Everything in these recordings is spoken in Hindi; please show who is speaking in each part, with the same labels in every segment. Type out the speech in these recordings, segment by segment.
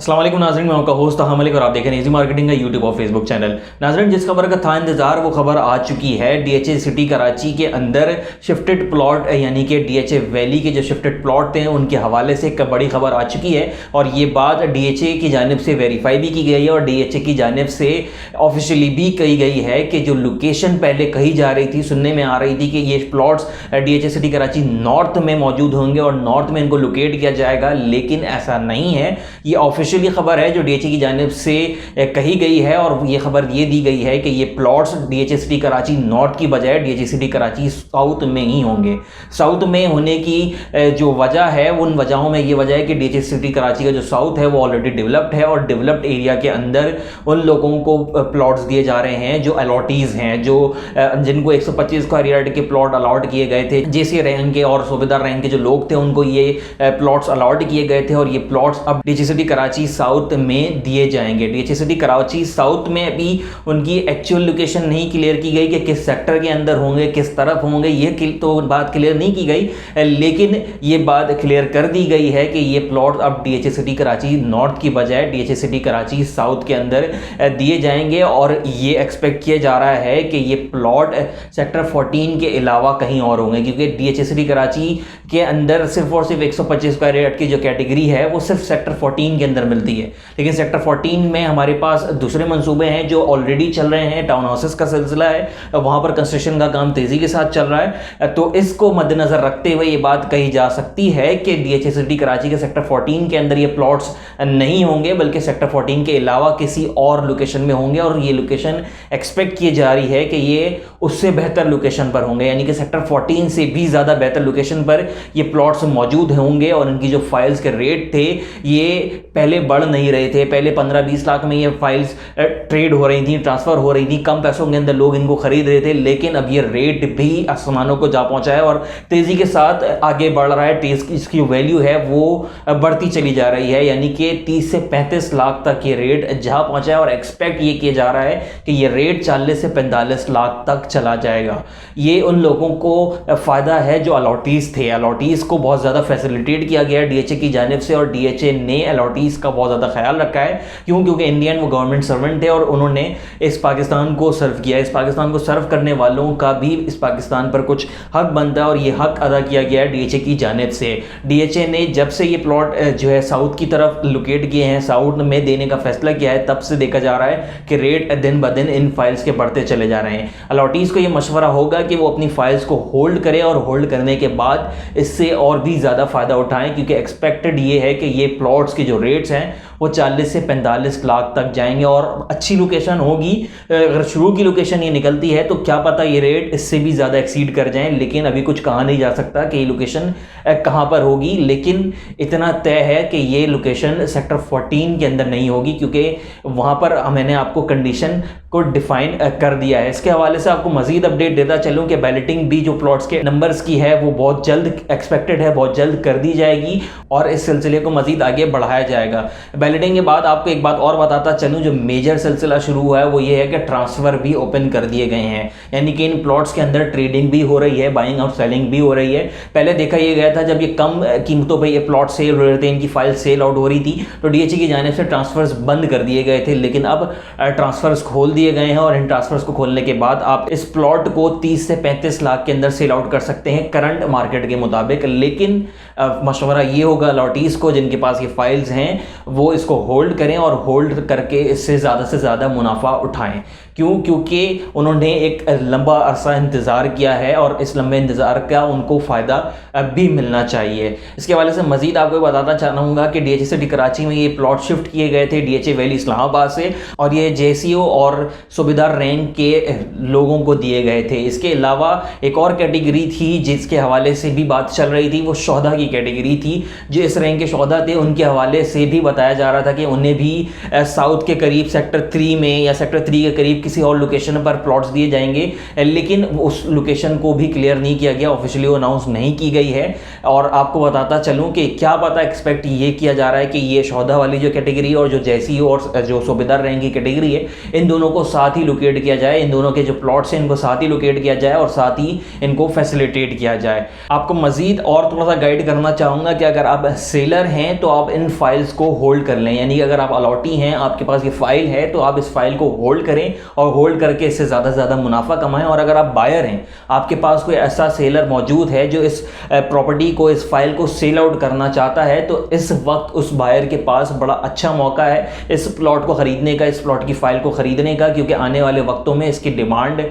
Speaker 1: अस्सलाम वालेकुम नाज़रीन, मैं आपका होस्ट अहम मलिक और आप देख रहे हैं इजी मार्केटिंग का यूट्यूब और फेसबुक चैनल। नाज़रीन, जिस खबर का था इंतजार वो खबर आ चुकी है। डीएचए सिटी कराची के अंदर शिफ्टेड प्लॉट यानी कि डीएचए वैली के जो शिफ्टेड प्लॉट थे उनके हवाले से एक बड़ी खबर आ चुकी है और ये बात डीएचए की जानिब से वेरीफाई भी की गई है और डीएचए की जानिब से ऑफिशियली भी कही गई है कि जो लोकेशन पहले कही जा रही थी, सुनने में आ रही थी कि ये plots DHA city Karachi north में मौजूद होंगे और नॉर्थ में इनको लोकेट किया जाएगा, लेकिन ऐसा नहीं है। ये ऑफिशियली खबर है जो डीएचए की जानिब से कही गई है और ये खबर ये दी गई है कि ये plots DHA city Karachi north की बजाय डीएचए सिटी कराची साउथ में ही होंगे। साउथ में होने की जो वजह है, उन वजहों में ये वजह है कि डीएचए सिटी कराची का जो साउथ है वो ऑलरेडी डेवलप्ड है और डेवलप्ड एरिया के अंदर उन लोगों को प्लॉट्स दिए जा रहे हैं जो अलॉटीज हैं, जो जिनको 125 स्क्वायर यार्ड के प्लॉट अलॉट किए गए थे। जेसी रैंक के और सूबेदार रैंक के जो लोग थे उनको ये प्लॉट्स अलॉट किए गए थे और ये प्लॉट्स अब डीएचए सिटी कराची साउथ में दिए जाएंगे। डीएचए सिटी कराची साउथ में अभी उनकी एक्चुअल लोकेशन नहीं क्लियर की गई कि किस सेक्टर के अंदर होंगे, किस तरफ होंगे, ये तो बात क्लियर नहीं की गई, लेकिन ये बात क्लियर कर दी गई है कि ये प्लॉट अब डीएचए सिटी कराची नॉर्थ की बजाय डीएचए सिटी कराची साउथ के अंदर दिए जाएंगे और ये एक्सपेक्ट किया जा रहा है कि ये प्लॉट सेक्टर 14 के अलावा कहीं और होंगे, क्योंकि डीएचए सिटी कराची के अंदर सिर्फ और सिर्फ 125 स्क्वायर यार्ड की जो कैटेगरी है वो सिर्फ सेक्टर 14 के अंदर मिलती है। लेकिन सेक्टर 14 में हमारे पास दूसरे मंसूबे हैं जो ऑलरेडी चल रहे हैं। टाउन हाउसेस का सिलसिला है, वहां पर कंस्ट्रक्शन का काम तेजी के साथ चल रहा है, तो इसको मद्देनजर रखते हुए ये बात कही जा सकती है कि डीएचए सिटी कराची के सेक्टर 14 के अंदर ये प्लॉट्स नहीं होंगे, बल्कि सेक्टर 14 के अलावा किसी और लोकेशन में होंगे और ये लोकेशन एक्सपेक्ट की जा रही है कि ये उससे बेहतर लोकेशन पर होंगे, यानी कि सेक्टर 14 से भी ज़्यादा बेहतर लोकेशन पर ये प्लॉट्स मौजूद होंगे और इनकी जो फाइल्स के रेट थे ये पहले बढ़ नहीं रहे थे। पहले 15-20 लाख में ये फाइल्स ट्रेड हो रही थी, ट्रांसफ़र हो रही थी, कम पैसों के अंदर लोग इनको खरीद रहे थे, लेकिन अब ये रेट भी आसमानों को जा पहुंचा है और तेज़ी के साथ आगे बढ़ रहा है। इसकी वैल्यू है वो बढ़ती चली जा रही है, यानी कि 30 से 35 लाख तक ये रेट जा पहुंचा है और एक्सपेक्ट ये किया जा रहा है कि ये रेट 40 से 45 लाख तक चला जाएगा। ये उन लोगों को फ़ायदा है जो अलॉटीज़ थे। अलॉटीज़ को बहुत ज़्यादा फैसिलिटेट किया गया है डीएचए की जानिब से और डीएचए ने अलॉटीज़ का बहुत ज़्यादा ख्याल रखा है। क्योंकि इंडियन वो गवर्नमेंट सर्वेंट थे और उन्होंने इस पाकिस्तान को सर्व किया। इस पाकिस्तान को सर्व करने वालों का भी इस पाकिस्तान पर कुछ हक बनता है और ये हक अदा किया गया है डीएचए की जानिब से। डीएचए ने जब से ये प्लॉट जो है साउथ की तरफ लोकेट किए हैं, साउथ में देने का फैसला किया है, तब से देखा जा रहा है कि रेट दिन ब दिन इन फाइल्स के बढ़ते चले जा रहे हैं। अलॉटीज़ को ये मशवरा होगा कि वो अपनी फाइल्स को होल्ड करें और होल्ड करने के बाद इससे और भी ज़्यादा फ़ायदा उठाएं, क्योंकि एक्सपेक्टेड ये है कि ये प्लॉट्स के जो रेट्स हैं वो 40 से 45 लाख तक जाएंगे और अच्छी लोकेशन होगी। अगर शुरू की लोकेशन ये निकलती है तो क्या पता ये रेट इससे भी ज़्यादा एक्सीड कर जाएं, लेकिन अभी कुछ कहा नहीं जा सकता कि ये लोकेशन कहाँ पर होगी। लेकिन इतना तय है कि ये लोकेशन सेक्टर 14 के अंदर नहीं होगी, क्योंकि वहाँ पर मैंने आपको कंडीशन को डिफाइन कर दिया है। इसके हवाले से आपको मजीद अपडेट देता चलूँ कि बैलेटिंग भी जो प्लॉट्स के नंबर्स की है वो बहुत जल्द एक्सपेक्टेड है, बहुत जल्द कर दी जाएगी और इस सिलसिले को मजीद आगे बढ़ाया जाएगा। बैलेटिंग के बाद आपको एक बात और बताता चलूँ, जो मेजर सिलसिला शुरू हुआ है वो ये है कि ट्रांसफ़र भी ओपन कर दिए गए हैं, यानी कि इन प्लॉट्स के अंदर ट्रेडिंग भी हो रही है, बाइंग और सेलिंग भी हो रही है। पहले देखा ये गया था जब ये कम कीमतों पर ये प्लॉट सेल हो रहे थे, इनकी फाइल सेल आउट हो रही थी, तो डीएचए की जानिब से ट्रांसफर्स बंद कर दिए गए थे, लेकिन अब ट्रांसफर्स खोल दिए गए हैं और इन ट्रांसफर्स को खोलने के बाद आप इस प्लॉट को 30 से 35 लाख के अंदर सेल आउट कर सकते हैं करंट मार्केट के मुताबिक। लेकिन मशवरा ये होगा अलॉटीज़ को जिनके पास ये फाइल्स हैं वो इसको होल्ड करें और होल्ड करके इससे ज़्यादा से ज़्यादा मुनाफा उठाएं। क्योंकि उन्होंने एक लंबा अरसा इंतज़ार किया है और इस लंबे इंतज़ार का उनको फ़ायदा भी मिलना चाहिए। इसके हवाले से मज़ीद आपको बताना चाहूँगा कि डीएचए सिटी कराची में ये प्लॉट शिफ्ट किए गए थे डीएचए वैली इस्लामाबाद से और ये जेसीओ और सूबेदार रैंक के लोगों को दिए गए थे। इसके अलावा एक और कैटेगरी थी जिसके हवाले से भी बात चल रही थी, वो शोहदा की कैटेगरी थी। जो इस रैंक के शोहदा थे उनके हवाले से भी बताया जा रहा था कि उन्हें भी साउथ के करीब सेक्टर 3 में या सेक्टर 3 के करीब किसी और लोकेशन पर प्लॉट्स दिए जाएंगे, लेकिन उस लोकेशन को भी क्लियर नहीं किया गया, ऑफिशियली अनाउंस नहीं की गई है। और आपको बताता चलूँ कि क्या पता एक्सपेक्ट ये किया जा रहा है कि ये शौदा वाली जो कैटेगरी और जो जैसी और जो सूबेदार रैंक की कैटेगरी है, इन दोनों को साथ ही लोकेट किया जाए, इन दोनों के जो प्लॉट्स हैं इनको साथ ही लोकेट किया जाए और साथ ही इनको फैसिलिटेट किया जाए। आपको मजीद और थोड़ा सा गाइड करना चाहूँगा कि अगर आप सेलर हैं तो आप इन फाइल्स को होल्ड कर लें, यानी अगर आप अलॉटी हैं, आपके पास ये फाइल है, तो आप इस फाइल को होल्ड करें और होल्ड करके इससे ज़्यादा से ज़्यादा मुनाफा कमाएं। और अगर आप बायर हैं, आपके पास कोई ऐसा सेलर मौजूद है जो इस प्रॉपर्टी को, इस फाइल को सेल आउट करना चाहता है, तो इस वक्त उस बायर के पास बड़ा अच्छा मौका है इस प्लॉट को खरीदने का, इस प्लॉट की फाइल को खरीदने का, क्योंकि आने वाले वक्तों में इसकी डिमांड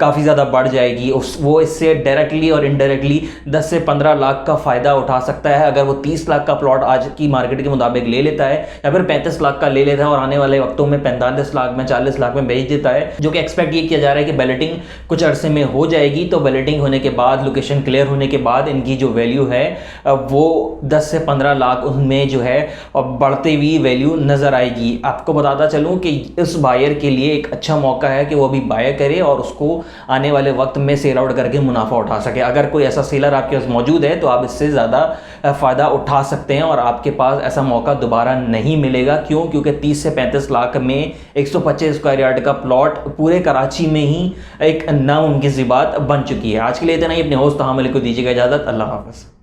Speaker 1: काफ़ी ज़्यादा बढ़ जाएगी। वो इससे डायरेक्टली और इनडायरेक्टली 10 से 15 लाख का फ़ायदा उठा सकता है। अगर वो 30 लाख का प्लॉट आज की मार्केट के मुताबिक ले लेता है या फिर 35 लाख का ले लेता है और आने वाले वक्तों में 45 लाख में, 40 लाख में बेच देता है, जो कि एक्सपेक्ट ये किया जा रहा है कि बैलेटिंग कुछ अरसे में हो जाएगी, तो बैलेटिंग होने के बाद, लोकेशन क्लियर होने के बाद इनकी जो वैल्यू है वो 10 से 15 लाख उनमें जो है बढ़ते हुई वैल्यू नज़र आएगी। आपको बताता चलूँ कि इस बायर के लिए एक अच्छा मौका है कि वो अभी बाय करे और उसको आने वाले वक्त में सेल आउट करके मुनाफा उठा सके। अगर कोई ऐसा सेलर आपके पास मौजूद है तो आप इससे ज़्यादा फ़ायदा उठा सकते हैं और आपके पास ऐसा मौका दोबारा नहीं मिलेगा। क्यों? क्योंकि 30 से 35 लाख में 125 स्क्वायर यार्ड का प्लॉट पूरे कराची में ही एक नामुमकिन सी बात बन चुकी है। आज के लिए इतना ही। अपने होस्ट ताहम्मुल को दीजिएगा इजाज़त। अल्लाह हाफ़िज़।